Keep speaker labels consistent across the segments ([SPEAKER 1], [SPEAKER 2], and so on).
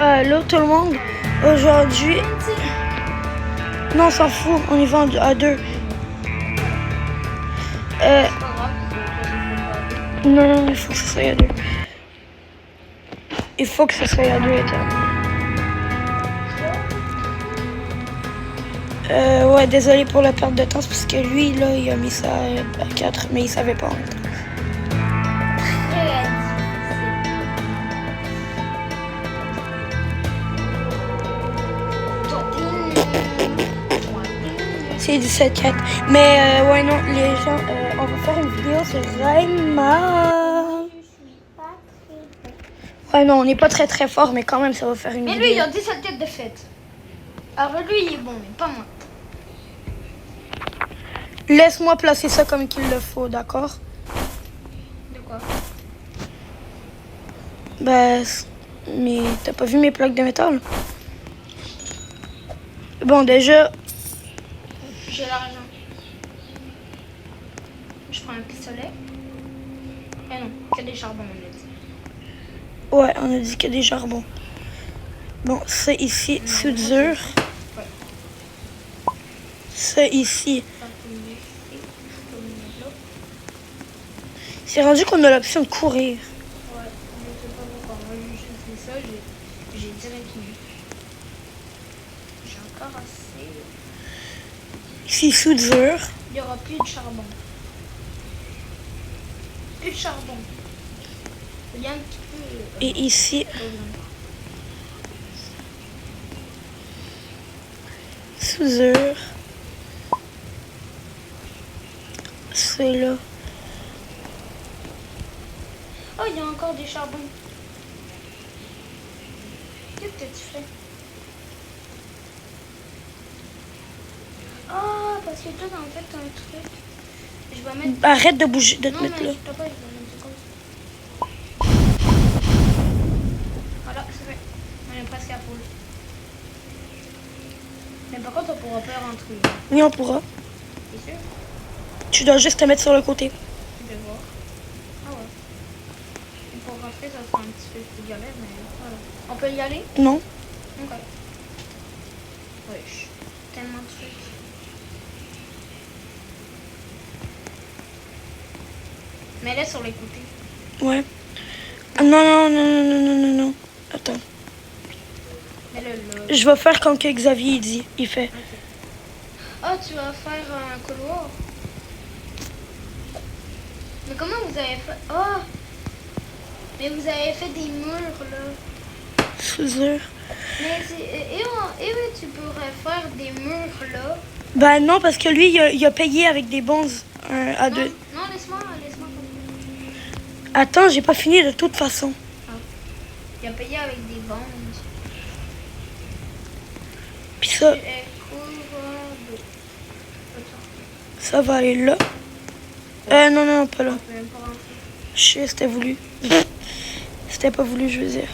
[SPEAKER 1] Là, tout le monde, aujourd'hui... Non, on s'en fout, on y va à deux. Non, il faut que ce soit à deux. Il faut que ce soit à deux, ouais, désolé pour la perte de temps, parce que lui, là, il a mis ça à 4, mais il savait pas en même temps. C'est 17-4. Mais ouais, non, les gens, on va faire une vidéo sur Raima. Ouais, non, on n'est pas très très fort, mais quand même, ça va faire une vidéo.
[SPEAKER 2] Mais lui, il a 17 têtes de fête. Alors lui, il est bon, mais pas moi.
[SPEAKER 1] Laisse-moi placer ça comme qu'il le faut, d'accord?
[SPEAKER 2] De quoi?
[SPEAKER 1] Ben, mais t'as pas vu mes plaques de métal? Bon, déjà...
[SPEAKER 2] J'ai l'argent. Je prends un pistolet. Eh non, que des charbons, on a dit.
[SPEAKER 1] Ouais, on a dit qu'il y a des charbons. Bon, ça ici, soudure.
[SPEAKER 2] Ouais.
[SPEAKER 1] Ça ici. C'est rendu qu'on a l'option de courir.
[SPEAKER 2] Ouais, je sais pas pourquoi. Moi, j'ai fait ça, j'ai direct mis. J'ai encore assez.
[SPEAKER 1] Ici, soudure.
[SPEAKER 2] Il n'y aura plus de charbon. Plus de charbon. Il y a un petit peu.
[SPEAKER 1] Et ici, soudure. C'est là.
[SPEAKER 2] Oh, il y a encore des charbons. Qu'est-ce que tu fais? Oh, parce que toi, en fait, t'as un truc. Je vais mettre.
[SPEAKER 1] Arrête de bouger, de te
[SPEAKER 2] Non,
[SPEAKER 1] mettre
[SPEAKER 2] mais
[SPEAKER 1] là.
[SPEAKER 2] je t'en pas, je vais mettre comme ça. Voilà, c'est fait. On est presque à full. Mais par contre, on pourra pas rentrer.
[SPEAKER 1] Oui, on pourra.
[SPEAKER 2] C'est sûr?
[SPEAKER 1] Tu dois juste te mettre sur le côté.
[SPEAKER 2] Je vais voir. Ah ouais. Et pour rentrer, ça sera un petit peu plus galère, mais voilà. On peut y aller?
[SPEAKER 1] Non?
[SPEAKER 2] Ok. Wesh. Tellement de trucs. Mets-les sur les côtés.
[SPEAKER 1] Ouais. Ah, non, non, non, non, non, non, non, non. Attends.
[SPEAKER 2] Mets-le là.
[SPEAKER 1] Je vais faire comme que Xavier il dit. Il fait.
[SPEAKER 2] Ok. Oh, tu vas faire un couloir. Mais comment vous avez fait? Oh! Mais vous avez fait des murs là.
[SPEAKER 1] Soudure.
[SPEAKER 2] Mais et oui, tu pourrais faire des murs là.
[SPEAKER 1] Ben non, parce que lui, il a payé avec des bons à
[SPEAKER 2] Non,
[SPEAKER 1] deux.
[SPEAKER 2] non, laisse-moi comme ça.
[SPEAKER 1] Attends, j'ai pas fini de toute façon.
[SPEAKER 2] Ah. Il a payé avec des bandes.
[SPEAKER 1] Puis ça,
[SPEAKER 2] Tu es couvert d'eau.
[SPEAKER 1] ça va aller là. Non, non, pas là.
[SPEAKER 2] On peut même pas rentrer.
[SPEAKER 1] Je sais, c'était voulu. C'était pas voulu, je veux dire.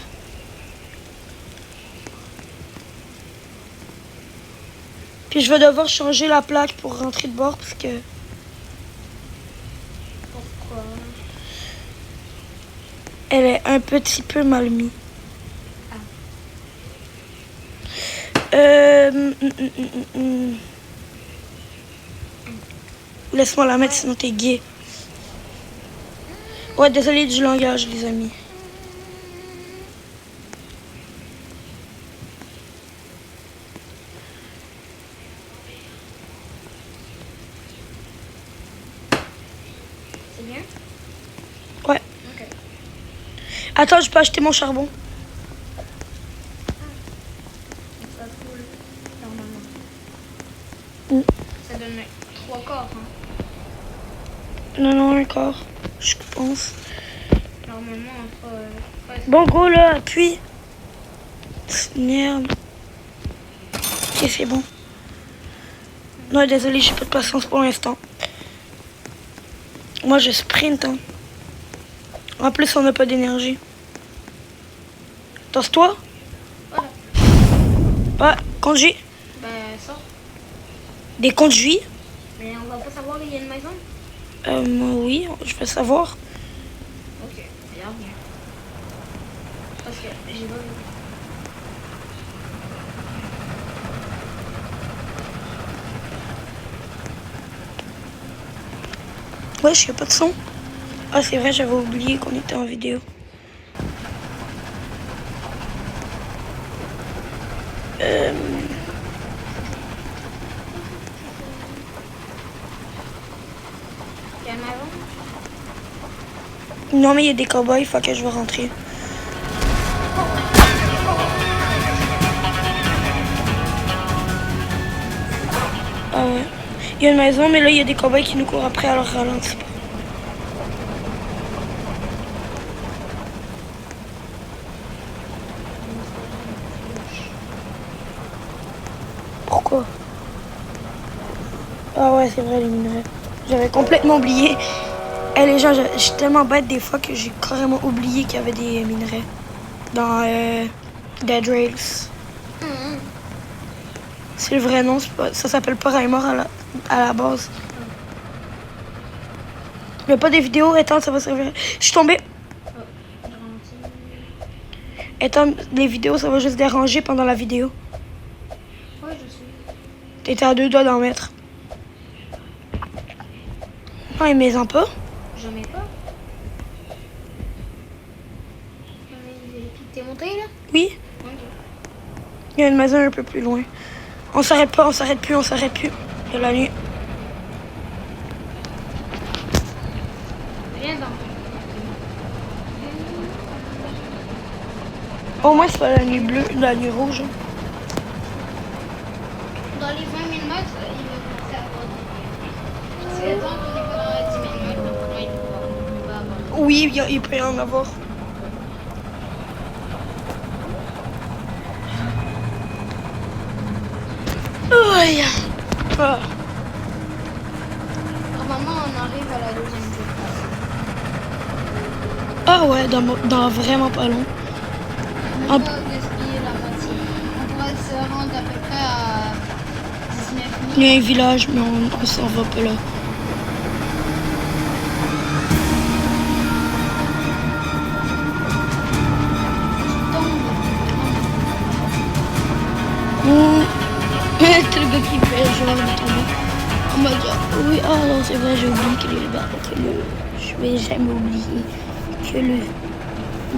[SPEAKER 1] Puis je vais devoir changer la plaque pour rentrer de bord parce que...
[SPEAKER 2] Pourquoi?
[SPEAKER 1] Elle est un petit peu mal mise. Laisse-moi la mettre, sinon t'es gay. Ouais, désolé du langage, les amis.
[SPEAKER 2] C'est bien?
[SPEAKER 1] Ouais.
[SPEAKER 2] Ok.
[SPEAKER 1] Attends, je peux acheter mon charbon.
[SPEAKER 2] Ça coule normalement.
[SPEAKER 1] Mm.
[SPEAKER 2] Ça donne 3 quarts. Hein.
[SPEAKER 1] Non, non, encore. Je pense.
[SPEAKER 2] Normalement, entre.
[SPEAKER 1] Bon, go là, appuie. Merde. Ok, c'est bon. Non, désolé, j'ai pas de patience pour l'instant. Moi, je sprint. Hein. En plus, on n'a pas d'énergie. Tasse-toi.
[SPEAKER 2] Voilà.
[SPEAKER 1] Ouais, conduis.
[SPEAKER 2] Ben, ça.
[SPEAKER 1] Des conduits.
[SPEAKER 2] Mais on va pas savoir qu'il y a une maison?
[SPEAKER 1] Oui, je veux savoir.
[SPEAKER 2] Ok, regarde bien. Parce que j'ai pas vu.
[SPEAKER 1] Wesh, y'a pas de son. Ah, c'est vrai, j'avais oublié qu'on était en vidéo.
[SPEAKER 2] Y'a un avant?
[SPEAKER 1] Non, mais il y a des cowboys, faut que je vais rentrer. Ah ouais. Il y a une maison, mais là, il y a des cowboys qui nous courent après, alors ralentis pas. Pourquoi? Ah ouais, c'est vrai, les minerais. J'avais complètement oublié. Eh les gens, je suis tellement bête des fois que j'ai carrément oublié qu'il y avait des minerais dans Dead Rails. C'est le vrai nom, ça s'appelle pas Raymore à la base. Mais pas des vidéos, attends, ça va servir. Je suis tombée. Attends, les vidéos, ça va juste déranger pendant la vidéo.
[SPEAKER 2] Ouais, je sais.
[SPEAKER 1] T'étais à 2 doigts d'en mettre. Ouais, mais en pas.
[SPEAKER 2] J'en ai pas. T'es monté là?
[SPEAKER 1] Oui,
[SPEAKER 2] Ok.
[SPEAKER 1] il y a une maison un peu plus loin. On s'arrête pas, on s'arrête plus, on s'arrête plus. Il y a la nuit.
[SPEAKER 2] Viens dans.
[SPEAKER 1] Au moins, c'est pas la nuit bleue, la nuit rouge.
[SPEAKER 2] Dans les 20 000 mètres, il va commencer à avoir des. C'est le temps qu'on n'est pas dans la 10 000 mètres, mais pour moi, il va avoir.
[SPEAKER 1] Oui, il peut y en avoir. Aïe. Ah.
[SPEAKER 2] Normalement, on arrive à la deuxième ville.
[SPEAKER 1] Ah ouais, dans vraiment pas long.
[SPEAKER 2] On va gaspiller la moitié. On pourrait se rendre à peu près à 19 000.
[SPEAKER 1] Il y a un village, mais on s'en va pas là. C'est le gars qui fait genre de tomber. On m'a dit, oui, ah non, c'est vrai, j'ai oublié que je vais jamais oublier que le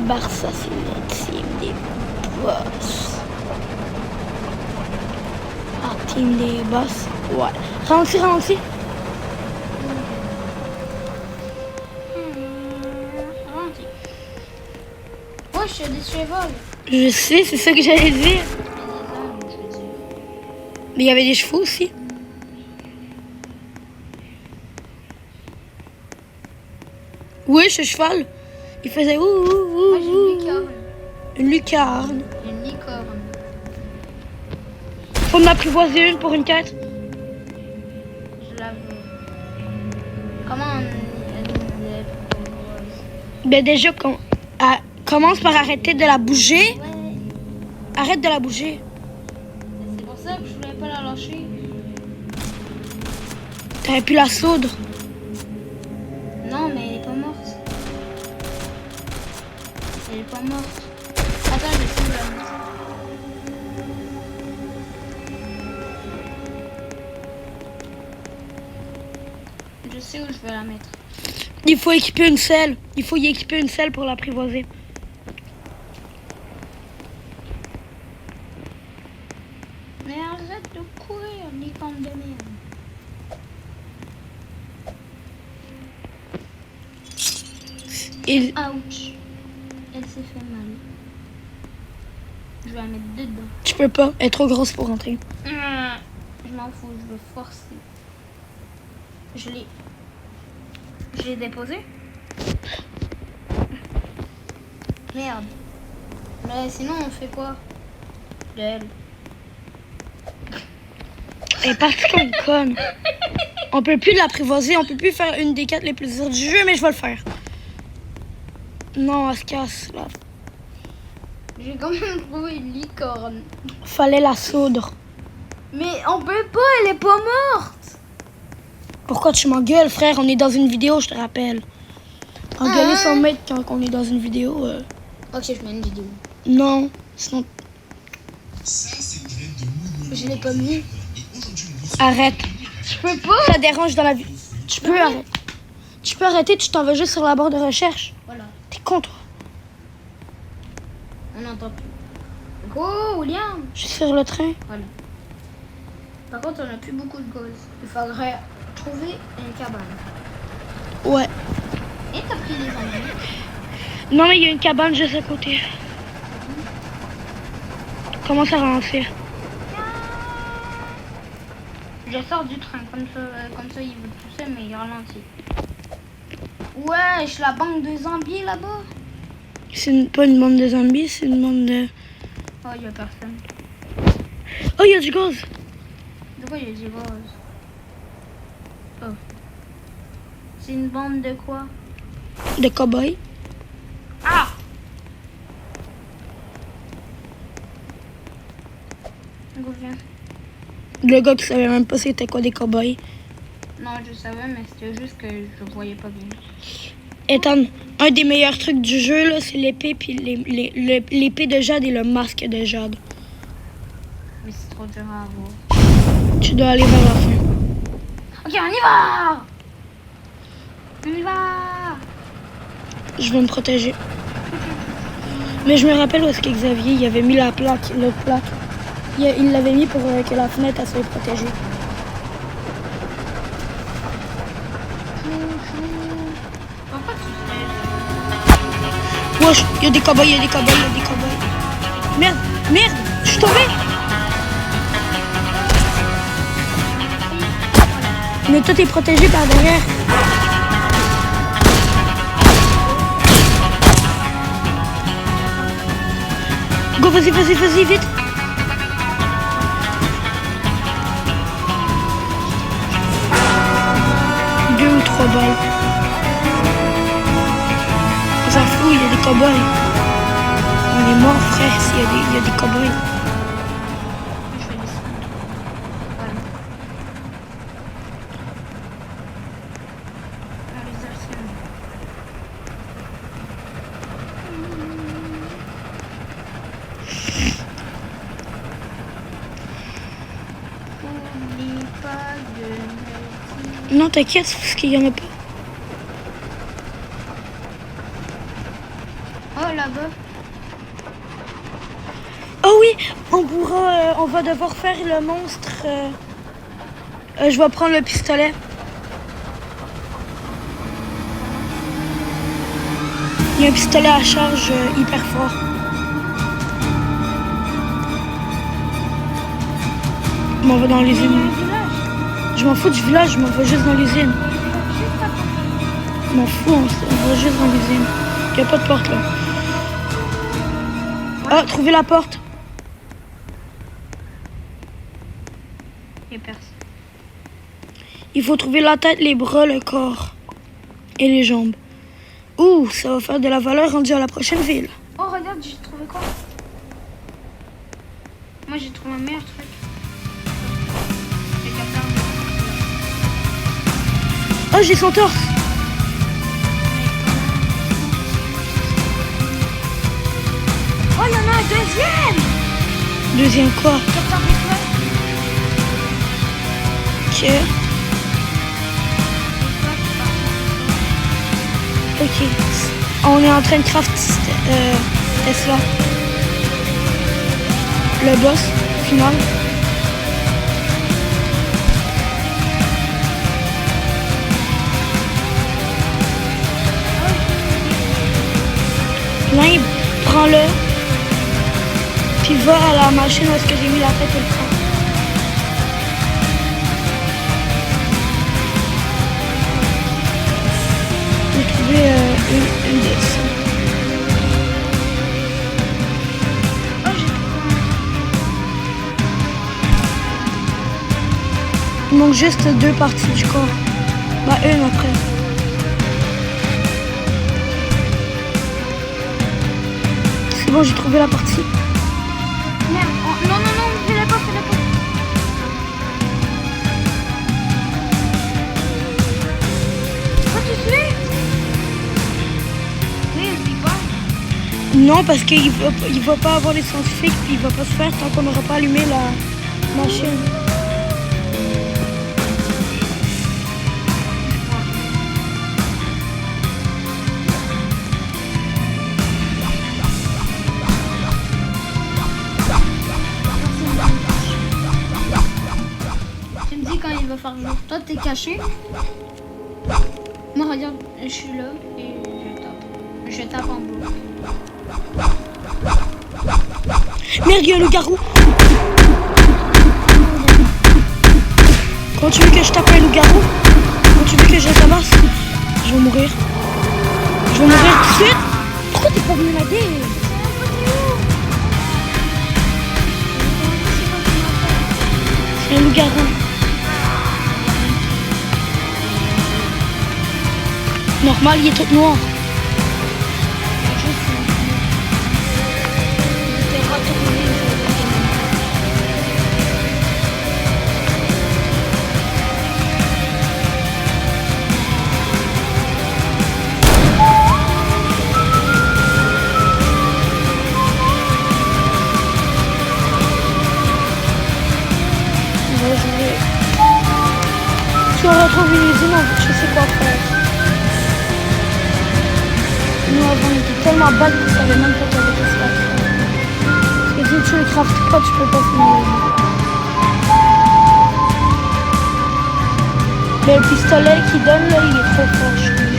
[SPEAKER 1] Barça, c'est notre team des boss. Ah, team des boss, ouais. Ralentis, ralentis.
[SPEAKER 2] Oh, je suis des chevaux.
[SPEAKER 1] Je sais, c'est ça que j'allais dire. Mais il y avait des chevaux aussi. Oui, ce cheval. Il faisait ouh, ouh, ouh,
[SPEAKER 2] Moi, j'ai une licorne.
[SPEAKER 1] une lucarne.
[SPEAKER 2] Une licorne.
[SPEAKER 1] Faut en apprivoiser une pour une quête.
[SPEAKER 2] Je la veux. Comment on les propose?
[SPEAKER 1] Ben déjà, commence par arrêter de la bouger.
[SPEAKER 2] Ouais.
[SPEAKER 1] Arrête de la bouger.
[SPEAKER 2] C'est pour ça que je voulais pas la lâcher.
[SPEAKER 1] T'aurais pu la soudre.
[SPEAKER 2] Non, mais elle est pas morte. Elle est pas morte. Attends, je vais essayer de la mettre. Je sais où je vais la mettre.
[SPEAKER 1] Il faut équiper une selle. Il faut y équiper une selle pour l'apprivoiser.
[SPEAKER 2] Mais arrête de courir, licorne de merde. Ouch. Elle s'est fait mal. Je vais la mettre dedans.
[SPEAKER 1] Tu peux pas. Elle est trop grosse pour rentrer.
[SPEAKER 2] Je m'en fous, je veux forcer. Je l'ai déposé. Merde. Mais sinon, on fait quoi de elle?
[SPEAKER 1] Elle est partie comme une conne. On peut plus l'apprivoiser. On peut plus faire une des quêtes les plus dures du jeu, mais je vais le faire. Non, elle se casse là.
[SPEAKER 2] J'ai quand même trouvé une licorne.
[SPEAKER 1] Fallait la soudre.
[SPEAKER 2] Mais on peut pas, elle est pas morte.
[SPEAKER 1] Pourquoi tu m'engueules, frère? On est dans une vidéo, je te rappelle. Engueuler sans mètres quand on est dans une vidéo.
[SPEAKER 2] Ok, je mets une vidéo.
[SPEAKER 1] Non, sinon.
[SPEAKER 2] Je l'ai pas mis.
[SPEAKER 1] Arrête.
[SPEAKER 2] Je peux pas.
[SPEAKER 1] Ça dérange dans la vie. Tu peux arrêter. Tu peux arrêter, tu t'en vas juste sur la barre de recherche.
[SPEAKER 2] Voilà.
[SPEAKER 1] T'es con, toi.
[SPEAKER 2] On n'entend plus. Go, William.
[SPEAKER 1] Je suis sur le train.
[SPEAKER 2] Voilà. Par contre, on n'a plus beaucoup de gaz. Il faudrait trouver une cabane.
[SPEAKER 1] Ouais.
[SPEAKER 2] Et t'as pris les zombies.
[SPEAKER 1] Non, mais il y a une cabane juste à côté. Commence à ralentir.
[SPEAKER 2] Je sors du train, comme ça il veut pousser, mais il ralentit. Wesh, la banque de zombies là-bas.
[SPEAKER 1] C'est pas une bande de zombies, c'est une bande de...
[SPEAKER 2] Oh, il y a personne.
[SPEAKER 1] Oh, il y a du gaz.
[SPEAKER 2] De quoi il y a du gaz? Oh. C'est une bande de quoi?
[SPEAKER 1] De cow-boy.
[SPEAKER 2] Ah! Go, viens.
[SPEAKER 1] Le gars qui savait même pas c'était quoi des cow-boys.
[SPEAKER 2] Non, je savais, mais c'était juste que je voyais pas bien.
[SPEAKER 1] Ethan, un des meilleurs trucs du jeu, là, c'est l'épée, puis l'épée de jade et le masque de jade.
[SPEAKER 2] Mais c'est trop dur à avoir.
[SPEAKER 1] Tu dois aller vers la fin.
[SPEAKER 2] Ok, on y va! On y va!
[SPEAKER 1] Je vais me protéger. Mais je me rappelle où est-ce que Xavier il avait mis la plaque, l'autre plaque. Il l'avait mis pour que la fenêtre elle soit protégée.
[SPEAKER 2] Pourquoi tu stresses?
[SPEAKER 1] Wesh, il y a des cow-boys, il y a des cow-boys, il y a des cow-boys. Merde, merde, je suis tombé. Mais toi t'es protégé par derrière. Go, vas-y, vas-y, vas-y, vite. Deux ou trois balles. On s'en fout, il y a des cow-boys. On est mort, frère, s'il y a des cow-boys.
[SPEAKER 2] Je vais descendre. Voilà. On les a semés. Oublie pas de me dire.
[SPEAKER 1] Non, t'inquiète, c'est parce qu'il y en a pas.
[SPEAKER 2] Oh, là-bas.
[SPEAKER 1] Oh oui, on va devoir faire le monstre. Je vais prendre le pistolet. Il y a un pistolet à charge hyper fort. Je m'en vais dans l'usine. Je m'en fous du village, je m'en vais juste dans l'usine. Je m'en fous, on va juste dans l'usine. Il n'y a pas de porte là. Ah, trouvez la porte.
[SPEAKER 2] Il y a personne.
[SPEAKER 1] Il faut trouver la tête, les bras, le corps et les jambes. Ouh, ça va faire de la valeur rendue à la prochaine ville.
[SPEAKER 2] Oh, regarde, j'ai trouvé quoi? Moi, j'ai trouvé un meilleur truc. Les capteurs.
[SPEAKER 1] Oh, j'ai son torse.
[SPEAKER 2] Oh, il y en a un deuxième!
[SPEAKER 1] Deuxième quoi?
[SPEAKER 2] Capteur d'étoiles.
[SPEAKER 1] Ok. Ok. On est en train de craft Tesla. Le boss final. Limbe, prends-le. Puis va à la machine où est-ce que j'ai mis la tête et le corps. J'ai trouvé une de ça.
[SPEAKER 2] Oh, j'ai trouvé
[SPEAKER 1] Il manque juste deux parties du corps. Bah, une après. C'est bon, j'ai trouvé la partie.
[SPEAKER 2] Merde. Oh, non, non, non, fais-la pas, fais-la pas. Pourquoi tu suis? Oui, je dis pas.
[SPEAKER 1] Non, parce qu'il va pas avoir les scientifiques, puis il va pas se faire tant qu'on n'aura pas allumé la machine.
[SPEAKER 2] va faire jour. Toi, t'es caché. Moi, regarde, je suis là et je tape. Je tape en boucle.
[SPEAKER 1] Merde, il y a le loup-garou. Quand tu veux que je tape un loup-garou, quand tu veux que je le tabasse, je vais mourir. Je vais mourir tout de suite. Pourquoi t'es pas venu m'aider? C'est un loup-garou. Normal, il est tout noir. Si on retrouve une usine, je sais quoi faire. Nous avant on était tellement bad qu'on savait même pas qu'il y avait des spots. Parce que si tu le craftes pas, tu peux pas finir la vie. Le pistolet qu'il donne là, il est trop fort, je trouve.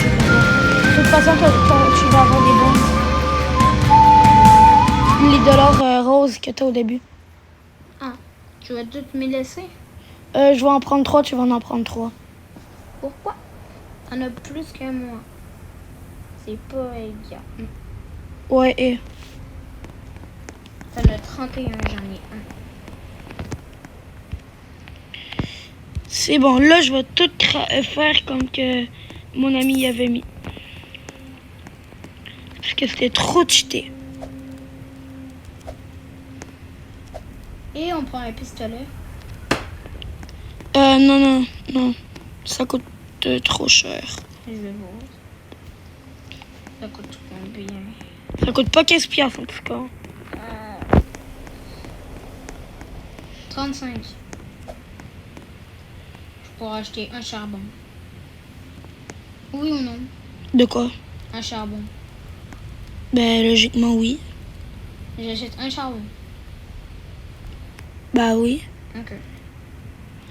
[SPEAKER 1] De toute façon, tu vas avoir des bombes. Les dollars roses que tu as au début.
[SPEAKER 2] Ah, tu vas toutes me laisser?
[SPEAKER 1] Je vais en prendre 3, tu vas en prendre 3.
[SPEAKER 2] Pourquoi? T'en as plus que moi. C'est pas égal.
[SPEAKER 1] Ouais, et...
[SPEAKER 2] T'en as 31, j'en ai un.
[SPEAKER 1] C'est bon, là, je vais tout faire comme que mon ami y avait mis. Parce que c'était trop cheaté.
[SPEAKER 2] Et on prend un pistolet.
[SPEAKER 1] Non. Ça coûte trop cher.
[SPEAKER 2] Je vais voir. Ça coûte combien?
[SPEAKER 1] Ça coûte pas 15 piastres en tout cas.
[SPEAKER 2] 35. Je pourrais acheter un charbon. Oui ou non?
[SPEAKER 1] De quoi?
[SPEAKER 2] Un charbon.
[SPEAKER 1] Ben, logiquement, oui.
[SPEAKER 2] J'achète un charbon.
[SPEAKER 1] Bah oui.
[SPEAKER 2] Ok.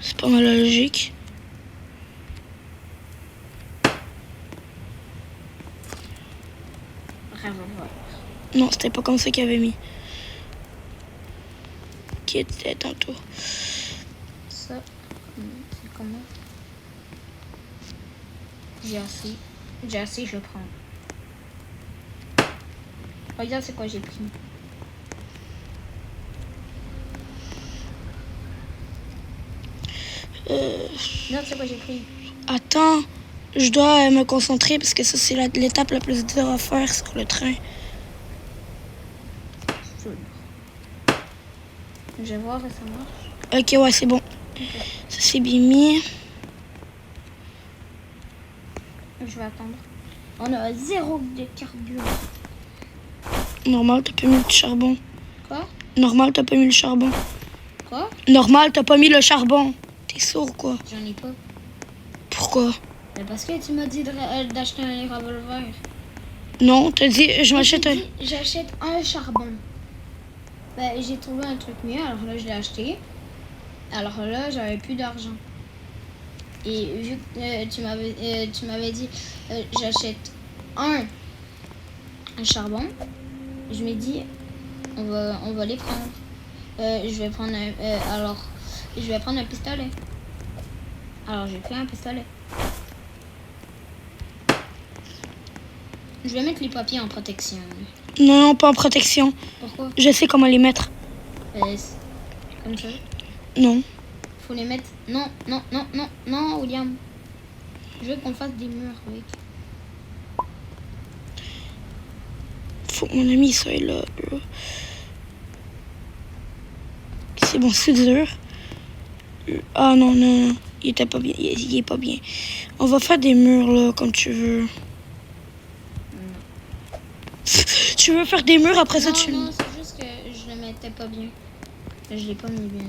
[SPEAKER 1] C'est pas mal la logique.
[SPEAKER 2] Revolver.
[SPEAKER 1] Non, c'était pas comme ça qu'il avait mis. Qui était tantôt.
[SPEAKER 2] Ça, c'est comment? J'ai assez. J'ai assez, je le prends. Regarde c'est quoi j'ai pris. Regarde c'est quoi j'ai pris.
[SPEAKER 1] Attends, je dois me concentrer parce que ça, c'est l'étape la plus dure à faire sur le train.
[SPEAKER 2] Je vais voir si ça marche.
[SPEAKER 1] Ok, ouais, c'est bon.
[SPEAKER 2] Okay.
[SPEAKER 1] Ça, c'est bien mis.
[SPEAKER 2] Je vais attendre. On a 0 de carburant.
[SPEAKER 1] Normal, t'as pas mis le charbon.
[SPEAKER 2] Quoi?
[SPEAKER 1] Normal, t'as pas mis le charbon.
[SPEAKER 2] Quoi?
[SPEAKER 1] Normal, t'as pas mis le charbon. T'es sourd, quoi.
[SPEAKER 2] J'en ai pas.
[SPEAKER 1] Pourquoi?
[SPEAKER 2] Mais parce que tu m'as dit d'acheter un revolver.
[SPEAKER 1] Non, t'as dit, je m'achète un...
[SPEAKER 2] J'achète un charbon. Ben, j'ai trouvé un truc mieux, alors là, je l'ai acheté. Alors là, j'avais plus d'argent. Et vu que tu m'avais dit, j'achète un charbon, je me dis, on va les prendre. Je vais prendre un pistolet. Alors, j'ai pris un pistolet. Je vais mettre les papiers en protection.
[SPEAKER 1] Non, pas en protection.
[SPEAKER 2] Pourquoi?
[SPEAKER 1] Je sais comment les mettre.
[SPEAKER 2] Comme ça.
[SPEAKER 1] Non.
[SPEAKER 2] Faut les mettre. Non, William. Je veux qu'on fasse des murs avec.
[SPEAKER 1] Faut que mon ami soit là. C'est bon, c'est dur. Ah non. Il était pas bien. Il est pas bien. On va faire des murs là, comme tu veux. Tu veux faire des murs après ça tu...
[SPEAKER 2] Non, c'est juste que je le mettais pas bien. Je l'ai pas mis bien.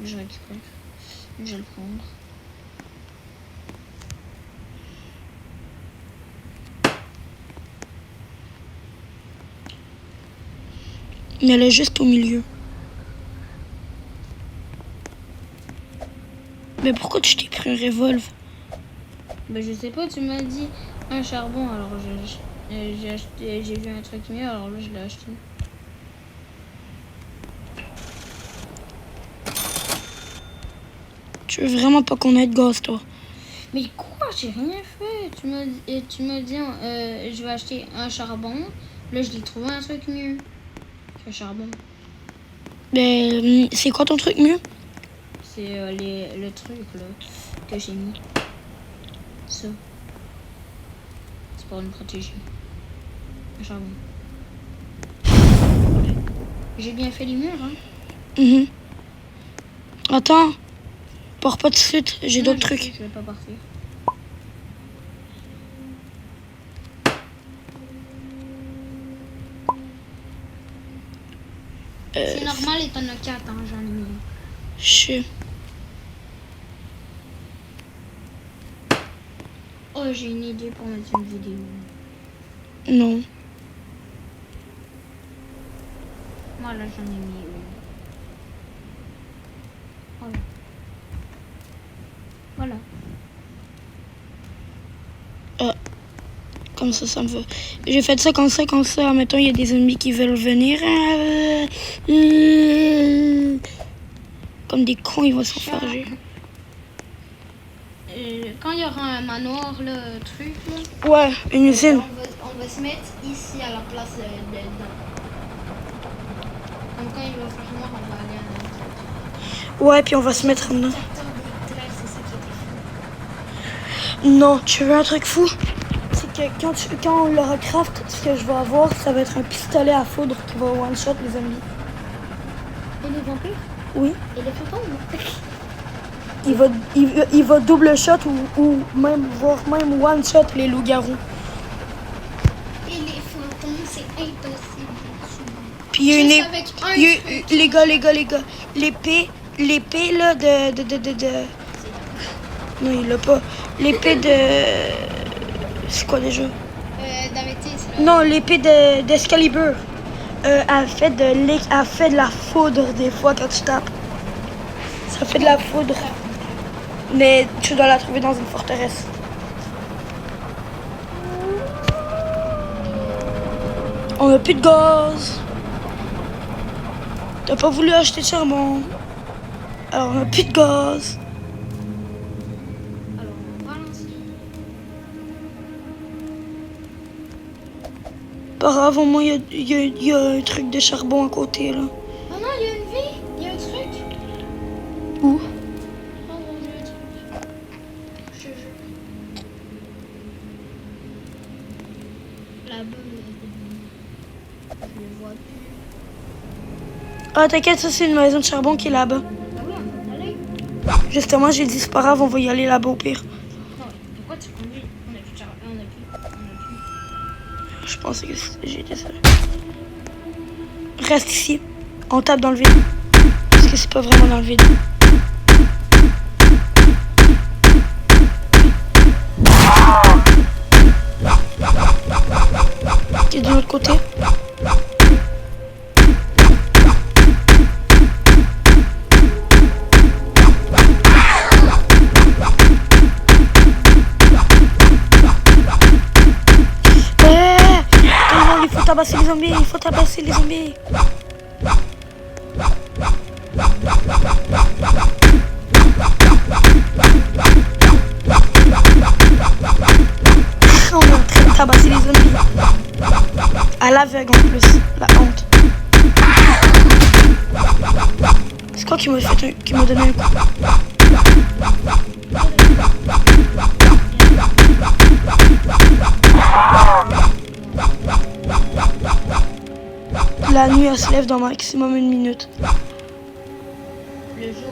[SPEAKER 2] Je récupère. Je vais le prendre.
[SPEAKER 1] Mais elle est juste au milieu. Mais pourquoi tu t'es pris un revolver?
[SPEAKER 2] Ben, je sais pas, tu m'as dit un charbon, alors j'ai acheté, j'ai vu un truc mieux, alors là je l'ai acheté.
[SPEAKER 1] Tu veux vraiment pas qu'on ait de gaz, toi?
[SPEAKER 2] Mais quoi, j'ai rien fait. Tu m'as dit, je vais acheter un charbon. Là, je l'ai trouvé un truc mieux qu'un charbon.
[SPEAKER 1] Ben, c'est quoi ton truc mieux?
[SPEAKER 2] C'est le truc là que j'ai mis. Ça. C'est pour me protéger. Un charbon. J'ai bien fait les murs, hein.
[SPEAKER 1] Mhm. Attends. Pars pas tout de suite, j'ai
[SPEAKER 2] Non,
[SPEAKER 1] d'autres
[SPEAKER 2] je sais,
[SPEAKER 1] trucs.
[SPEAKER 2] Je vais pas partir. C'est normal et t'en as 4, hein, j'en ai mis.
[SPEAKER 1] Je sais.
[SPEAKER 2] Oh, j'ai une idée pour mettre une vidéo.
[SPEAKER 1] Non.
[SPEAKER 2] Moi là, j'en ai mis une. Voilà. Voilà.
[SPEAKER 1] Comme ça me fait. J'ai fait ça comme ça. Mettons, il y a des ennemis qui veulent venir. Comme des cons, ils vont s'enfarger.
[SPEAKER 2] Quand il y aura un manoir, là, truc, là,
[SPEAKER 1] Ouais, une usine.
[SPEAKER 2] on va se mettre ici à la place dedans. Donc quand il va faire noir, on va aller à l'autre.
[SPEAKER 1] Ouais, puis on va se mettre dedans.
[SPEAKER 2] Secteur des traits, c'est ça qui était fou.
[SPEAKER 1] Non, tu veux un truc fou? C'est que quand on le recraft, ce que je vais avoir, ça va être un pistolet à foudre qui va one-shot les zombies.
[SPEAKER 2] Et les vampires?
[SPEAKER 1] Oui.
[SPEAKER 2] Et les fantômes?
[SPEAKER 1] Il va double shot ou même, voire même one-shot les loups-garous.
[SPEAKER 2] Et les fantômes, c'est impossible.
[SPEAKER 1] Puis il y a une
[SPEAKER 2] Juste avec un truc.
[SPEAKER 1] les gars, l'épée là de... Non, il l'a pas. L'épée de... C'est quoi déjà?
[SPEAKER 2] D'Améthyste.
[SPEAKER 1] Non, l'épée d'Excalibur. Elle fait de la foudre des fois quand tu tapes. Ça fait de la foudre. Mais tu dois la trouver dans une forteresse. On a plus de gaz. T'as pas voulu acheter de charbon. Alors on a plus de gaz.
[SPEAKER 2] Alors, on va lancer.
[SPEAKER 1] Pas grave, au moins il y a un truc de charbon à côté là.
[SPEAKER 2] Oh non, il y a une vie. Il y a un truc.
[SPEAKER 1] Où?
[SPEAKER 2] Oh mon dieu, un truc. Je te jure. Là-bas, je le vois plus.
[SPEAKER 1] Ah t'inquiète, ça c'est une maison de charbon qui est là-bas.
[SPEAKER 2] Ah oui, on va aller.
[SPEAKER 1] Justement, j'ai dit c'est pas grave, on va y aller là-bas au pire.
[SPEAKER 2] Non, pourquoi tu conduis? On a plus de charbon. On a plus.
[SPEAKER 1] Je pensais que j'étais seule. Reste ici. On tape dans le vide. Parce que c'est pas vraiment dans le vide. Et de l'autre côté. Il faut tabasser les zombies. On est en train de tabasser les zombies. À l'aveugle en plus, la honte. C'est quoi qui m'a donné un coup? La nuit, elle se lève dans maximum 1 minute.
[SPEAKER 2] Le jour.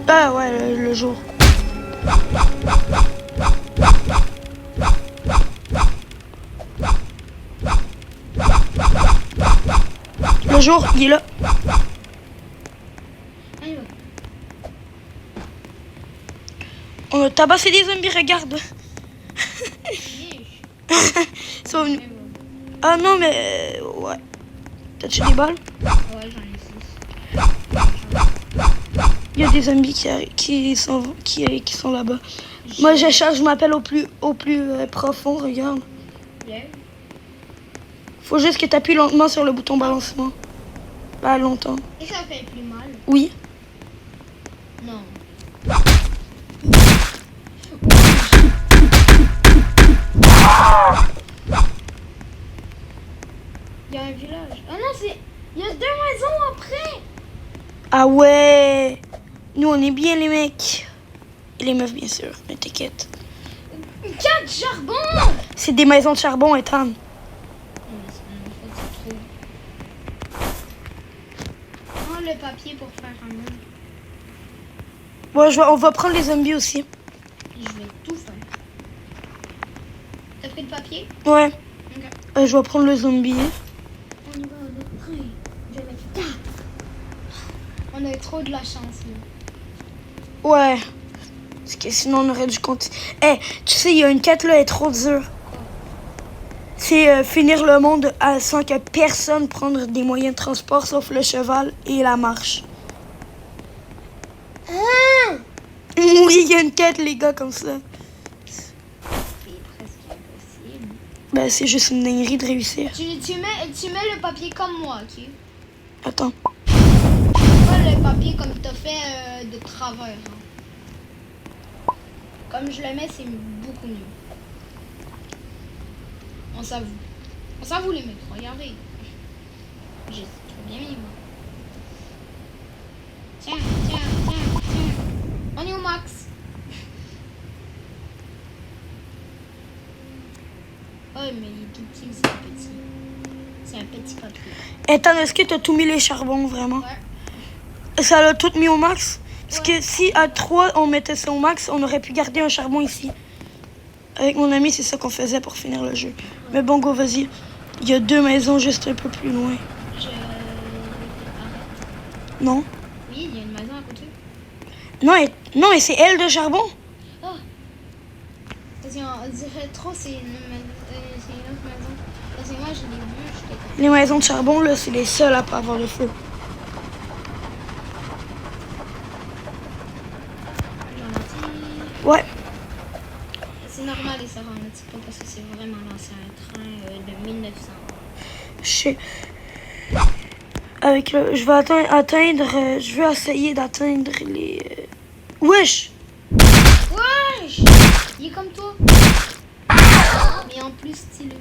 [SPEAKER 1] Ah ouais, le jour. Le jour, il est là.
[SPEAKER 2] Allez, va.
[SPEAKER 1] On a tabassé des zombies, regarde. Ils sont venus. Ah non, mais... ouais. T'as-tu des balles?
[SPEAKER 2] Ouais, j'en ai 6.
[SPEAKER 1] Il y a des zombies qui sont là-bas. Moi, je m'appelle au plus profond, regarde.
[SPEAKER 2] Yeah.
[SPEAKER 1] Faut juste que tu appuies lentement sur le bouton balancement. Pas longtemps.
[SPEAKER 2] Et ça fait plus mal.
[SPEAKER 1] Oui.
[SPEAKER 2] Non. Il y a un village. Ah non, c'est... Il y a 2 maisons après.
[SPEAKER 1] Ah ouais. Nous, on est bien les mecs. Et les meufs, bien sûr. Mais t'inquiète.
[SPEAKER 2] 4 charbons.
[SPEAKER 1] C'est des maisons de charbon, Ethan.
[SPEAKER 2] Non, mais c'est trop. Prends le papier pour faire un mur.
[SPEAKER 1] Ouais, on va prendre les zombies aussi.
[SPEAKER 2] Je vais tout faire. T'as pris le papier?
[SPEAKER 1] Ouais.
[SPEAKER 2] Ok.
[SPEAKER 1] Je vais prendre le zombie.
[SPEAKER 2] On y va, on est prêt. Je vais mettre 4. On a eu trop de la chance, là.
[SPEAKER 1] Ouais. Parce que sinon, on aurait dû compter. Eh, tu sais, il y a une quête là, elle est trop dure. C'est finir le monde sans que personne prenne des moyens de transport sauf le cheval et la marche. Oui, il y a une quête, les gars, comme ça.
[SPEAKER 2] C'est presque impossible.
[SPEAKER 1] Ben, c'est juste une dinguerie de réussir.
[SPEAKER 2] Tu mets le papier comme moi, ok?
[SPEAKER 1] Attends.
[SPEAKER 2] Pas le papier comme t'as fait de travers. Hein. Comme je le mets, c'est beaucoup mieux. On s'avoue les mecs, regardez. J'ai trop bien mis, moi. Tiens. On est au max. Oh, mais il est tout petit, c'est petit. C'est un petit papier.
[SPEAKER 1] Ethan, est-ce que t'as tout mis les charbons, vraiment?
[SPEAKER 2] Ouais.
[SPEAKER 1] Ça l'a tout mis au max? Parce
[SPEAKER 2] Ouais.
[SPEAKER 1] que si à 3, on mettait ça au max, on aurait pu garder un charbon ici. Avec mon ami, c'est ça qu'on faisait pour finir le jeu. Mais bon, go, vas-y. Il y a 2 maisons juste un peu plus loin.
[SPEAKER 2] Arrête.
[SPEAKER 1] Non?
[SPEAKER 2] Oui, il y a une maison à côté.
[SPEAKER 1] Non, et c'est elle de charbon?
[SPEAKER 2] Oh. Parce qu'on dirait trop, c'est une autre maison. Parce que moi, je l'ai vu, j'étais comme...
[SPEAKER 1] Les maisons de charbon, là, c'est les seules à pas avoir le feu. Ouais.
[SPEAKER 2] C'est normal, ils se ralentissent pas parce que c'est vraiment l'ancien train de 1900.
[SPEAKER 1] Je sais. Avec le... Je vais je vais essayer d'atteindre les... Wesh!
[SPEAKER 2] Wesh! Il est comme toi. Mais en plus stylé.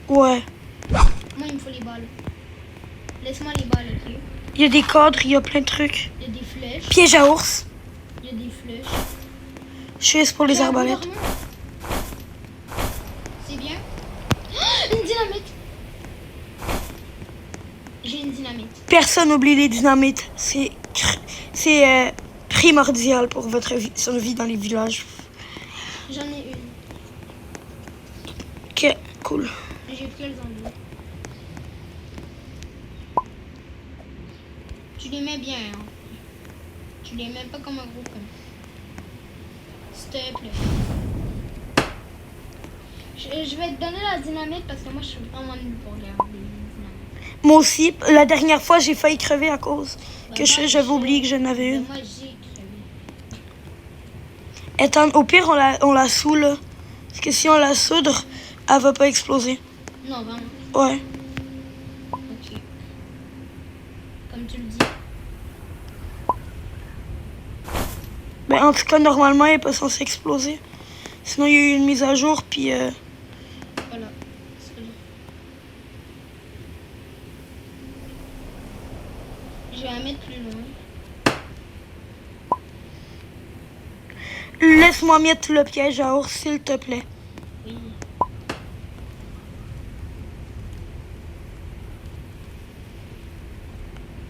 [SPEAKER 1] Ouais.
[SPEAKER 2] Moi, il me faut les balles. Laisse-moi les balles, ok?
[SPEAKER 1] Il y a des cadres, il y a plein de trucs.
[SPEAKER 2] Il y a des flèches.
[SPEAKER 1] Piège à ours.
[SPEAKER 2] Il y a des flèches.
[SPEAKER 1] Je sais, c'est pour les arbalètes.
[SPEAKER 2] C'est bien. Une dynamite. J'ai une dynamite.
[SPEAKER 1] Personne n'oublie les dynamites. C'est primordial pour votre survie dans les villages.
[SPEAKER 2] J'en ai une.
[SPEAKER 1] Ok, cool.
[SPEAKER 2] J'ai pris le zombie. Tu les mets bien, hein. Tu les mets pas comme un gros con. S'il te plaît. Je vais te donner la dynamite parce que moi je suis vraiment nulle pour garder les dynamites.
[SPEAKER 1] Moi aussi, la dernière fois, j'ai failli crever à cause que j'avais oublié que j'en avais une.
[SPEAKER 2] Moi j'ai crevé.
[SPEAKER 1] Attends, au pire, on la soule. Parce que si on la soudre, elle va pas exploser.
[SPEAKER 2] Non, vraiment.
[SPEAKER 1] Ouais.
[SPEAKER 2] Ok. Comme tu le dis.
[SPEAKER 1] Ben, en tout cas, normalement, elle n'est pas censée exploser. Sinon, il y a eu une mise à jour, puis...
[SPEAKER 2] Voilà. C'est bon. Je vais la mettre plus loin.
[SPEAKER 1] Laisse-moi mettre le piège à ours, s'il te plaît.
[SPEAKER 2] Oui.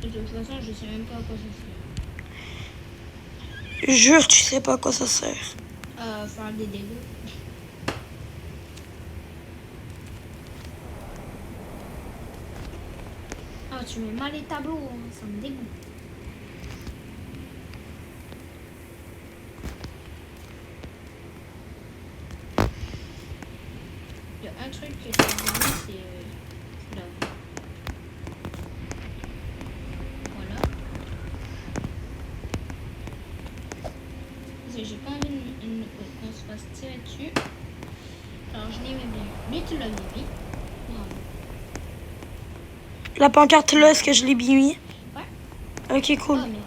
[SPEAKER 2] De toute façon, je sais même pas à quoi ça sert.
[SPEAKER 1] Jure, tu sais pas à quoi ça sert.
[SPEAKER 2] Faire des dégâts. Ah, tu mets mal les tableaux, hein. Ça me dégoûte. Il y a un truc que je vais donner, c'est là. Voilà. que j'ai pas envie qu'on se fasse tirer dessus. Alors je l'ai mis bien. Lui, tu l'as mis. Bravo.
[SPEAKER 1] La pancarte là, est-ce que je l'ai bien mis?
[SPEAKER 2] Ouais.
[SPEAKER 1] Ok, cool.
[SPEAKER 2] Ah, mais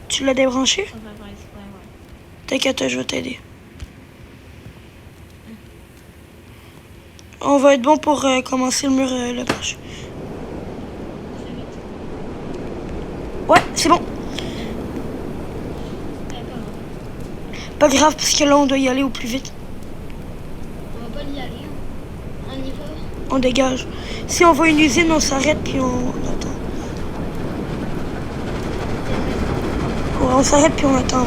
[SPEAKER 1] Tu l'as débranché?
[SPEAKER 2] on va faire exprès, ouais.
[SPEAKER 1] T'inquiète, je vais t'aider. On va être bon pour commencer le mur le prochain.
[SPEAKER 2] Fais vite.
[SPEAKER 1] Ouais, c'est bon.
[SPEAKER 2] Pas grave.
[SPEAKER 1] Pas grave, parce que là, on doit y aller au plus vite.
[SPEAKER 2] On va pas y aller. Hein. On y va.
[SPEAKER 1] On dégage. Si on voit une usine, on s'arrête puis on attend. Ouais, on s'arrête puis on attend, ouais.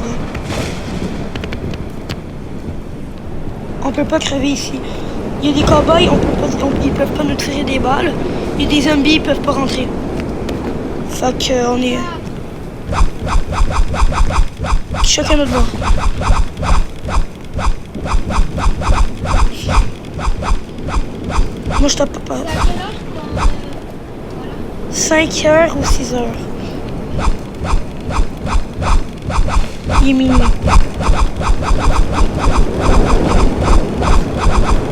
[SPEAKER 1] On peut pas crever ici. Il y a des cow-boys, ils peuvent pas nous tirer des balles. Il y a des zombies, ils peuvent pas rentrer. Fait que on est... Chacun notre bord. Moi, je tape pas.
[SPEAKER 2] C'est à quelle heure qu'on... Voilà.
[SPEAKER 1] 5 heures ou 6 heures. Il est minuit.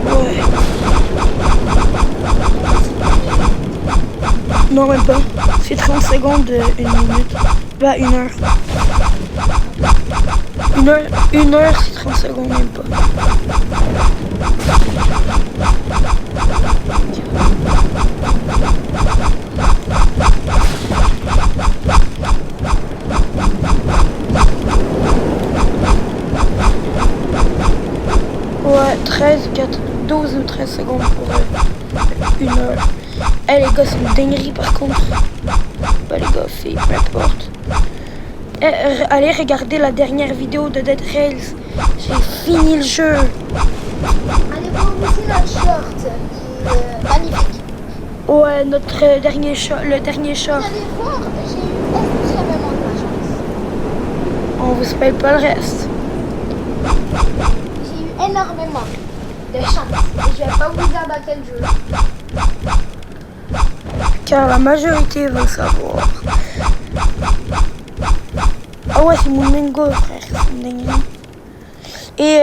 [SPEAKER 1] Ouais. Non, même pas. C'est 30 secondes, 1 minute. Bah, 1 heure. 1 heure, c'est 30 secondes, même pas. Ouais, 12 ou 13 secondes pour 1 heure. Eh les gars, c'est une dinguerie par contre. Bah les gars, filles, peu importe. Allez regarder la dernière vidéo de Dead Rails. J'ai fini le jeu.
[SPEAKER 3] Allez voir aussi notre short, qui est magnifique.
[SPEAKER 1] Ouais, notre dernier shot, le dernier shot.
[SPEAKER 3] Vous allez voir, j'ai eu extrêmement de la chance.
[SPEAKER 1] On vous spoil pas le reste.
[SPEAKER 3] J'ai eu énormément de chance. Et je vais pas vous dire dans quel jeu.
[SPEAKER 1] Car la majorité veut savoir. Ah ouais, c'est mon Mingo, frère. C'est une dinguerie. Et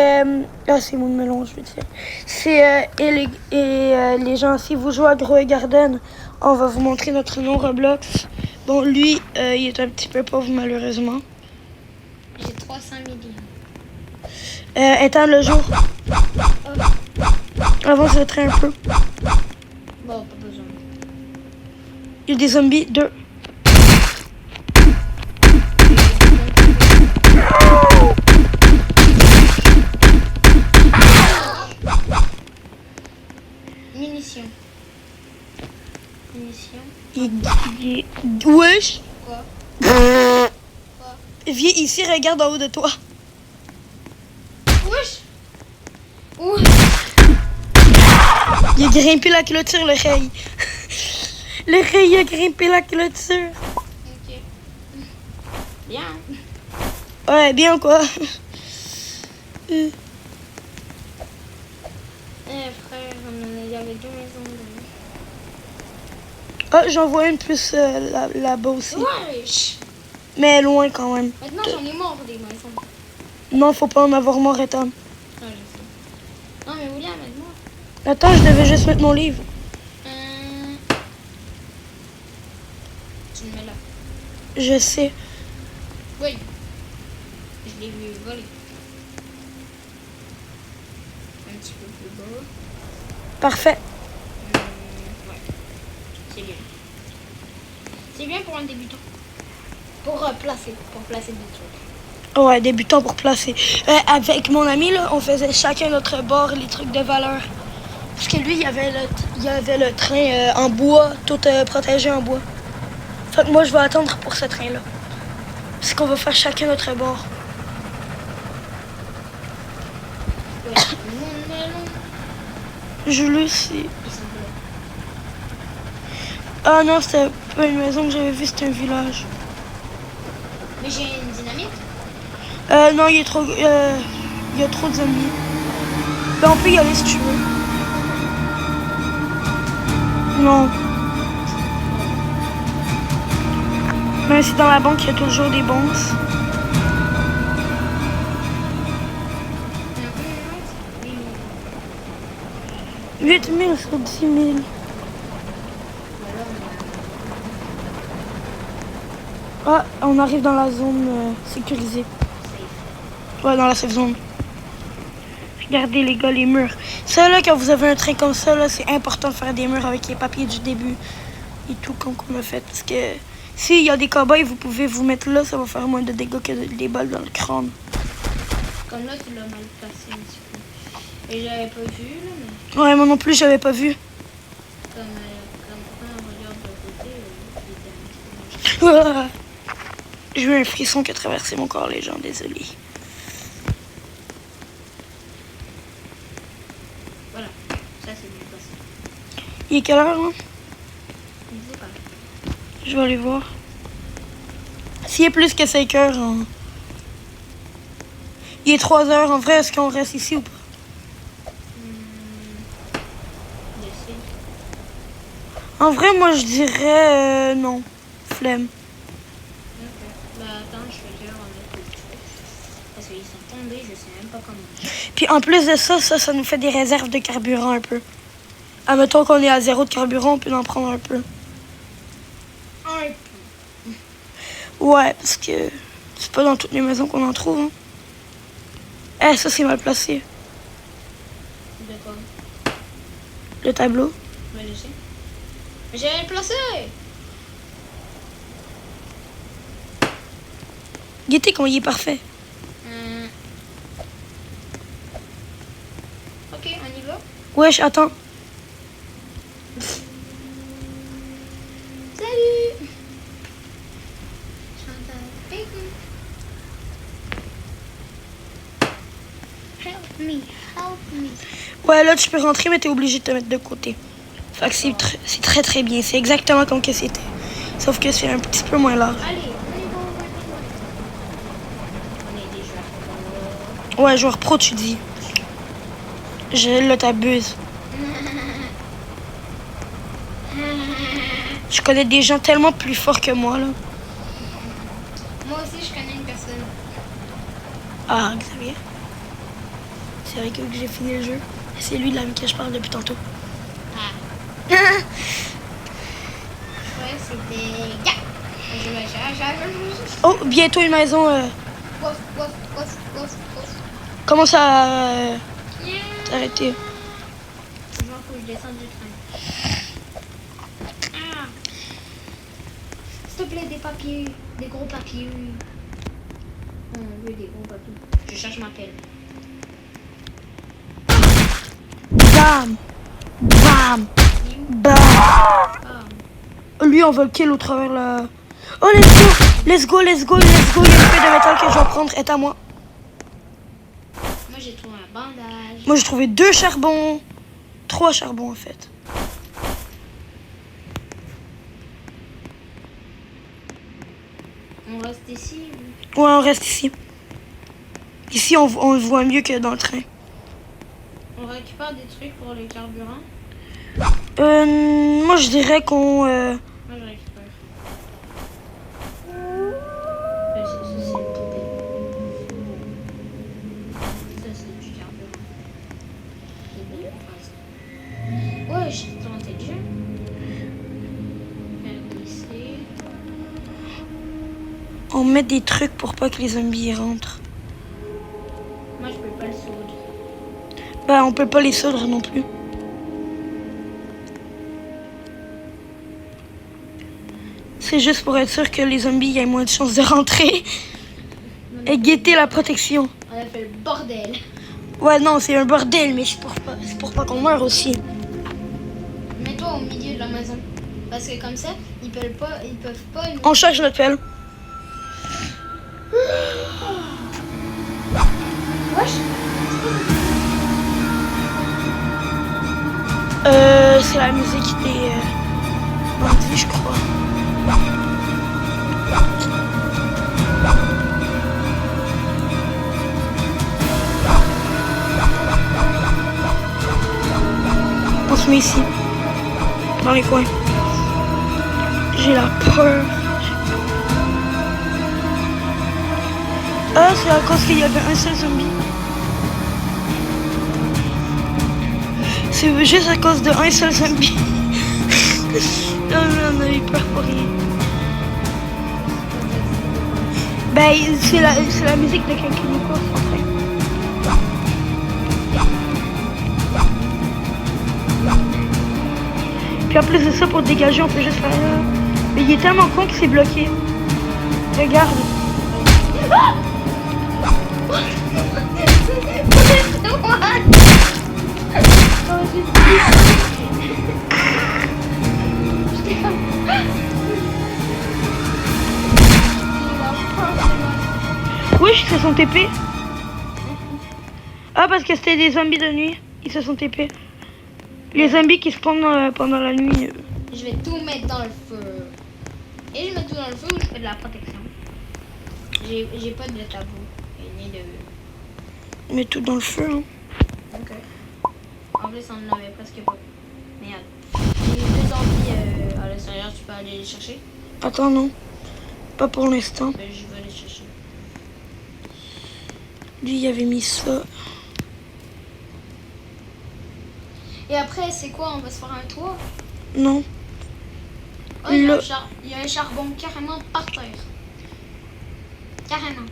[SPEAKER 1] c'est mon melon, je veux dire. C'est les gens, si vous jouez à Grow Garden, on va vous montrer notre nom Roblox. Bon, lui, il est un petit peu pauvre malheureusement.
[SPEAKER 2] J'ai 300 millions.
[SPEAKER 1] Éteindre le jour. Avance le train un peu.
[SPEAKER 2] Bon, pas besoin.
[SPEAKER 1] Il y a des zombies, 2.
[SPEAKER 2] Munitions. Munitions.
[SPEAKER 1] Wesh.
[SPEAKER 2] Quoi?
[SPEAKER 1] Viens ici, regarde en haut de toi.
[SPEAKER 2] Wesh! Ouh!
[SPEAKER 1] Il a grimpé la clôture, le rey. Le rey a grimpé la clôture.
[SPEAKER 2] Ok. Bien.
[SPEAKER 1] Ouais, bien quoi.
[SPEAKER 2] Eh frère, il y avait 2 maisons.
[SPEAKER 1] Ah, j'en vois une plus là-bas aussi.
[SPEAKER 2] Wesh!
[SPEAKER 1] Mais loin quand même.
[SPEAKER 2] Maintenant j'en ai mort des maisons.
[SPEAKER 1] Non, faut pas en avoir mort, Ethan.
[SPEAKER 2] Ah, je sais. Non mais William, aide-moi.
[SPEAKER 1] Attends, je devais juste mettre mon livre.
[SPEAKER 2] Tu le mets là.
[SPEAKER 1] Je sais.
[SPEAKER 2] Oui. Je l'ai vu voler. Un petit peu plus bas.
[SPEAKER 1] Parfait.
[SPEAKER 2] Ouais. C'est bien. C'est bien pour un débutant. Pour placer des trucs.
[SPEAKER 1] Ouais, débutant pour placer. Avec mon ami, là, on faisait chacun notre bord les trucs de valeur. Parce que lui, il y avait le train en bois, tout protégé en bois. Fait que moi, je vais attendre pour ce train-là. Parce qu'on va faire chacun notre bord.
[SPEAKER 2] Ouais. Mon melon.
[SPEAKER 1] Je le sais.
[SPEAKER 2] Ils sont bleus.
[SPEAKER 1] Ah non, c'était pas une maison que j'avais vue, c'était un village.
[SPEAKER 2] Mais j'ai une dynamite.
[SPEAKER 1] Non, il y a trop de zombies. Ben, on peut y aller si tu veux. Non. Mais c'est dans la banque qu'il y a toujours des bombes. 8000 sur 10 000.
[SPEAKER 2] Voilà,
[SPEAKER 1] Ah, on arrive dans la zone sécurisée. Ouais, dans la safe zone. Regardez les gars, les murs. Ça là, quand vous avez un train comme ça, là, c'est important de faire des murs avec les papiers du début. Et tout comme qu'on a fait. Parce que s'il y a des cow-boys, vous pouvez vous mettre là, ça va faire moins de dégâts que des balles dans le crâne.
[SPEAKER 2] comme là, tu l'as mal placé un petit peu. Et j'avais pas vu, là, mais
[SPEAKER 1] Ouais, moi non plus, j'avais pas vu.
[SPEAKER 2] comme quand on regarde de côté, il était un petit peu moche.
[SPEAKER 1] J'ai eu un frisson qui a traversé mon corps, les gens, désolé.
[SPEAKER 2] Voilà, ça c'est bien passé.
[SPEAKER 1] Il est quelle heure, hein?
[SPEAKER 2] Je ne sais pas.
[SPEAKER 1] Je vais aller voir. S'il est plus que 5 heures, hein. Il est 3 heures, en vrai, est-ce qu'on reste ici ou pas?
[SPEAKER 2] Laissez.
[SPEAKER 1] En vrai, moi, je dirais non. Flemme.
[SPEAKER 2] Ok. Bah attends, je vais déjà remettre le truc. Parce qu'ils sont tombés, je sais même pas comment.
[SPEAKER 1] Puis en plus de ça, ça nous fait des réserves de carburant un peu. Admettons qu'on est à 0 de carburant, on peut en prendre un peu. Ouais, parce que c'est pas dans toutes les maisons qu'on en trouve. Hein. Eh, ça c'est mal placé.
[SPEAKER 2] De quoi?
[SPEAKER 1] Le tableau.
[SPEAKER 2] Ouais, je sais. Mais j'avais le placé!
[SPEAKER 1] Guettez comment il est parfait.
[SPEAKER 2] Ok, on y va?
[SPEAKER 1] Wesh, attends.
[SPEAKER 2] Salut! Chantal Bacon. Help me, help me.
[SPEAKER 1] Ouais, là tu peux rentrer, mais t'es obligé de te mettre de côté. Fait que c'est très très bien. C'est exactement comme que c'était. Sauf que c'est un petit peu moins large.
[SPEAKER 2] Allez, on y va. On est des joueurs pro.
[SPEAKER 1] Ouais, joueur pro, tu dis. Là, t'abuses. Je connais des gens tellement plus forts que moi, là.
[SPEAKER 2] Moi aussi, je connais une personne.
[SPEAKER 1] Ah, Xavier. C'est vrai que j'ai fini le jeu. C'est lui, là, avec qui je parle depuis tantôt.
[SPEAKER 2] Ah. Ouais, c'était... Ya!
[SPEAKER 1] Oh, bientôt une maison.
[SPEAKER 2] Wouf, wouf, wouf, wouf, wouf.
[SPEAKER 1] Commence à
[SPEAKER 2] Yeah.
[SPEAKER 1] t'arrêter.
[SPEAKER 2] Genre, faut que je descende du train. Ah. S'il te plaît, des papiers. Des gros papiers. On veut des gros papiers. Je cherche ma pelle.
[SPEAKER 1] Bam! Bam! Bam!
[SPEAKER 2] Ah.
[SPEAKER 1] Lui, on va le kill au travers la... Oh, let's go! Let's go, let's go, let's go! Il y a une épée de métal que je dois prendre. Est à moi.
[SPEAKER 2] Moi, j'ai trouvé un bandage.
[SPEAKER 1] Moi, j'ai trouvé 2 charbons. 3 charbons, en fait.
[SPEAKER 2] On reste ici.
[SPEAKER 1] Ouais, on reste ici. Ici, on le voit mieux que dans le train.
[SPEAKER 2] On récupère des trucs pour les carburants.
[SPEAKER 1] Moi, je dirais qu'on...
[SPEAKER 2] Moi, je récupère. Ça, c'est une poubelle. Ça, c'est du carburant. Des belles phrases. Ouais, je suis trop intelligent. Ici.
[SPEAKER 1] On met des trucs pour pas que les zombies y rentrent.
[SPEAKER 2] Moi, je peux pas le soudre.
[SPEAKER 1] Ben, on peut pas les soudre non plus. C'est juste pour être sûr que les zombies aient moins de chances de rentrer. Et guetter la protection.
[SPEAKER 2] On a fait le bordel.
[SPEAKER 1] Ouais, non, c'est un bordel, mais c'est pour pas qu'on meure aussi.
[SPEAKER 2] Mets-toi au milieu de la maison. Parce que comme ça, ils peuvent pas nous...
[SPEAKER 1] On charge notre pelle.
[SPEAKER 2] Wesh.
[SPEAKER 1] C'est la musique des bandits, je crois. On se met ici, dans les coins. J'ai la peur. Ah, c'est à cause qu'il y avait un seul zombie. C'est juste à cause de un seul zombie. On a eu peur pour rien. Ben, c'est la musique de quelqu'un de course en fait. Puis en plus de ça, pour dégager, on peut juste faire là. Mais il est tellement con qu'il s'est bloqué. Regarde. Oui, ils se sont TP. Ah, parce que c'était des zombies de nuit. Ils se sont TP. Les zombies qui spawnent pendant la nuit.
[SPEAKER 2] Je vais tout mettre dans le feu. Et je mets tout dans le feu ou je fais de la protection. J'ai pas de tabou. Ni de...
[SPEAKER 1] Mets tout dans le feu. Hein.
[SPEAKER 2] Ok. En plus, on en avait presque pas. Merde. Il y a deux zombies à l'extérieur, tu peux aller les chercher?
[SPEAKER 1] Attends, non. Pas pour l'instant.
[SPEAKER 2] Ben, je vais les chercher.
[SPEAKER 1] Lui, il avait mis ça.
[SPEAKER 2] Et après, c'est quoi? On va se faire un toit?
[SPEAKER 1] Non.
[SPEAKER 2] Oh, il y a
[SPEAKER 1] Le-
[SPEAKER 2] il y a un charbon carrément par terre. Carrément.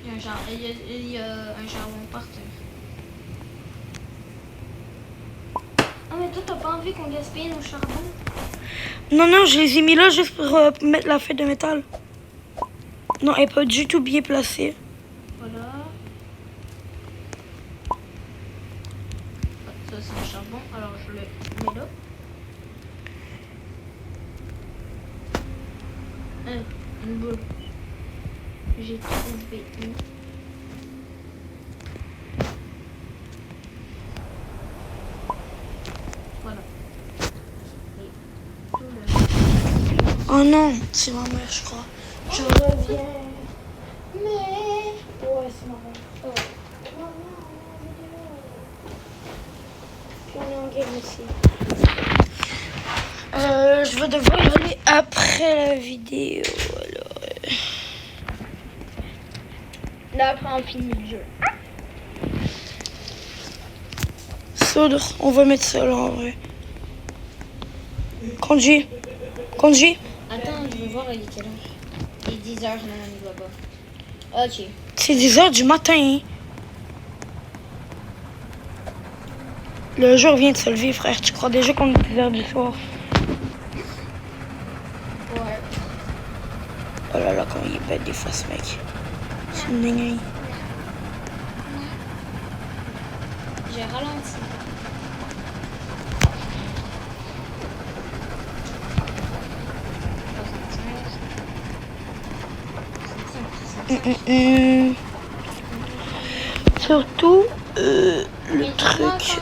[SPEAKER 2] Il y a un charbon par terre. Ah, mais toi, t'as pas envie qu'on gaspille nos charbons?
[SPEAKER 1] Non, non, je les ai mis là juste pour mettre la feuille de métal. Non, elle est pas du tout bien placée.
[SPEAKER 2] Voilà. Ça, c'est un charbon. Alors, je le mets là. Une boule. J'ai trouvé une. Voilà. Et tout le...
[SPEAKER 1] Oh non, c'est ma mère, je crois. Je reviens.
[SPEAKER 3] Mais...
[SPEAKER 1] Ouais, c'est ma mère.
[SPEAKER 3] Oh.
[SPEAKER 1] Puis on est en game aussi. Je vais devoir y aller après la vidéo. Alors,
[SPEAKER 2] Là, après, on finit le jeu.
[SPEAKER 1] Soudre, on va mettre ça là en vrai. Conduis. Conduis.
[SPEAKER 2] Attends, je vais voir il est quelle heure. Il est 10h, non, on n'y va pas. Ok.
[SPEAKER 1] C'est 10h du matin. Hein. Le jour vient de se lever, frère. Tu crois déjà qu'on est 10h du soir?
[SPEAKER 2] Ouais.
[SPEAKER 1] Oh là là, comment il est bête des fois, ce mec. C'est une dinguerie.
[SPEAKER 2] J'ai ralenti.
[SPEAKER 1] Surtout, le truc.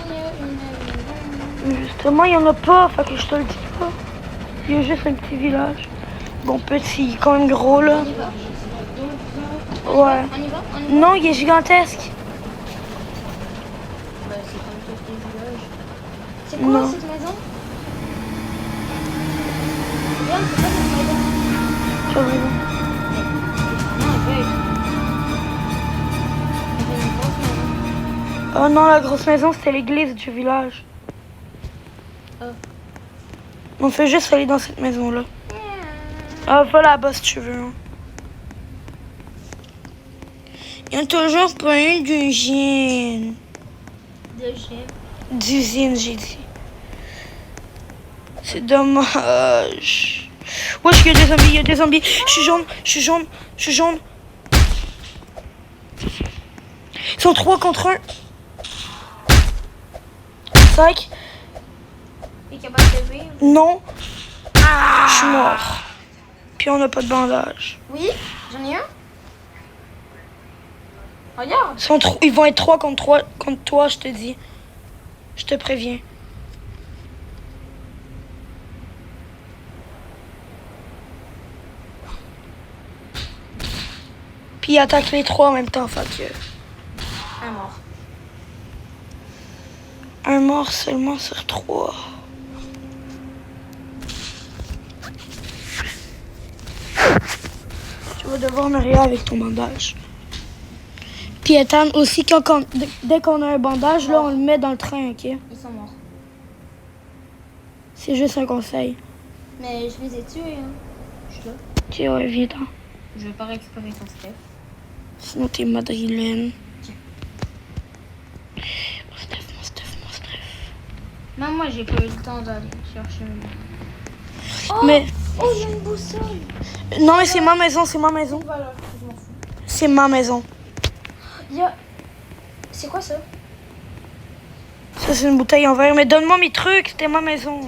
[SPEAKER 1] Justement, il n'y en a pas, fait que je te le dis pas. Il y a juste un petit village. Bon, petit, quand même gros là.
[SPEAKER 2] On y va.
[SPEAKER 1] Ouais.
[SPEAKER 2] On y va? On y va?
[SPEAKER 1] Non, il est gigantesque.
[SPEAKER 2] Bah, c'est comme tous les villages. C'est quoi
[SPEAKER 1] Non.
[SPEAKER 2] cette maison? Regarde, c'est quoi cette maison?
[SPEAKER 1] Tu as raison.
[SPEAKER 2] Non, elle fait. Elle fait une grosse maison.
[SPEAKER 1] Oh non, la grosse maison, c'était l'église du village.
[SPEAKER 2] Oh.
[SPEAKER 1] On fait juste aller dans cette maison-là. Ah, va là-bas si tu veux. Hein. Il y a toujours pas une d'usine. D'usine, j'ai dit. C'est dommage. Wesh, il y a des zombies, il y a des zombies. Je suis jaune, je suis jaune, je suis jaune. Ils sont 3 contre 1. 5.
[SPEAKER 2] T'es capable de vivre?
[SPEAKER 1] Non. Je suis mort. Puis on n'a pas de bandage.
[SPEAKER 2] Oui, j'en ai un. Regarde.
[SPEAKER 1] Ils vont être 3 contre toi, je te dis. Je te préviens. Puis ils attaquent les 3 en même temps, fait que...
[SPEAKER 2] Un mort.
[SPEAKER 1] Un mort seulement sur 3. Tu vas devoir me réa avec ton bandage. Puis Ethan, aussi, dès qu'on a un bandage, là, on le met dans le train, OK?
[SPEAKER 2] Ils sont morts.
[SPEAKER 1] C'est juste un conseil.
[SPEAKER 2] Mais je les ai tués, hein. Je suis là.
[SPEAKER 1] OK, ouais, viens-t'en.
[SPEAKER 2] Je vais pas récupérer ton Steph.
[SPEAKER 1] Sinon, t'es madrilène.
[SPEAKER 2] Tiens.
[SPEAKER 1] Mon Steph.
[SPEAKER 2] Même moi, j'ai pas eu le temps d'aller chercher une...
[SPEAKER 1] Mais,
[SPEAKER 3] Oh, il y a une boussole.
[SPEAKER 1] non, mais c'est ma maison.
[SPEAKER 2] Voilà, je m'en fous.
[SPEAKER 1] C'est ma maison.
[SPEAKER 3] Il y a... C'est quoi ça?
[SPEAKER 1] Ça, c'est une bouteille en verre. Mais donne-moi mes trucs, c'était ma maison.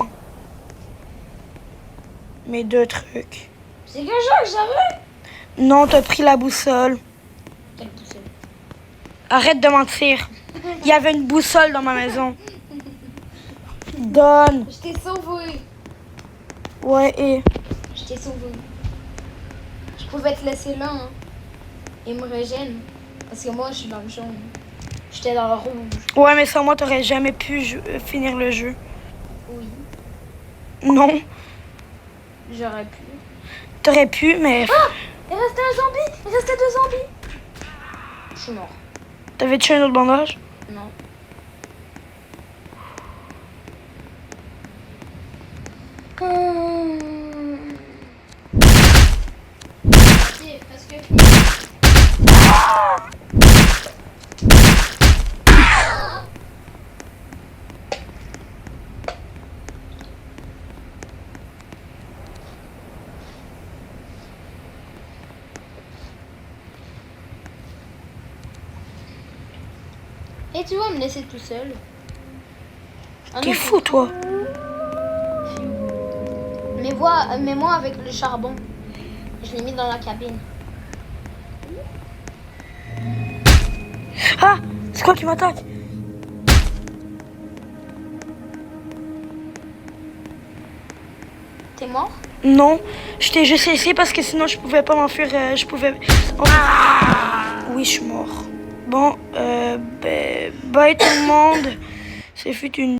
[SPEAKER 1] Mes 2 trucs.
[SPEAKER 3] C'est que j'avais.
[SPEAKER 1] Non, t'as pris la boussole.
[SPEAKER 2] Quelle boussole?
[SPEAKER 1] Arrête de mentir. Il y avait une boussole dans ma maison. Donne.
[SPEAKER 3] Je t'ai sauvé.
[SPEAKER 1] Ouais, et...
[SPEAKER 3] Je t'ai sauvé. Je pouvais te laisser là, hein. Il me régène. Parce que moi, je suis dans le jaune. J'étais dans le rouge.
[SPEAKER 1] Ouais, mais sans moi, t'aurais jamais pu finir le jeu.
[SPEAKER 3] Oui.
[SPEAKER 1] Non,
[SPEAKER 2] J'aurais pu.
[SPEAKER 1] t'aurais pu, mais...
[SPEAKER 3] Il restait un zombie. Il restait 2 zombies.
[SPEAKER 2] Je suis mort.
[SPEAKER 1] T'avais tué un autre bandage?
[SPEAKER 2] Non. Parce que... Et tu vas me laisser tout seul. Ah
[SPEAKER 1] T'es
[SPEAKER 2] non,
[SPEAKER 1] fou, toi.
[SPEAKER 2] Mais moi avec le charbon. Je l'ai mis dans la cabine.
[SPEAKER 1] Ah, c'est quoi qui m'attaque?
[SPEAKER 2] T'es mort?
[SPEAKER 1] Non, je t'ai juste laissé parce que sinon je pouvais pas m'enfuir. Oui, je suis mort. Bon, bye tout le monde. C'est fut une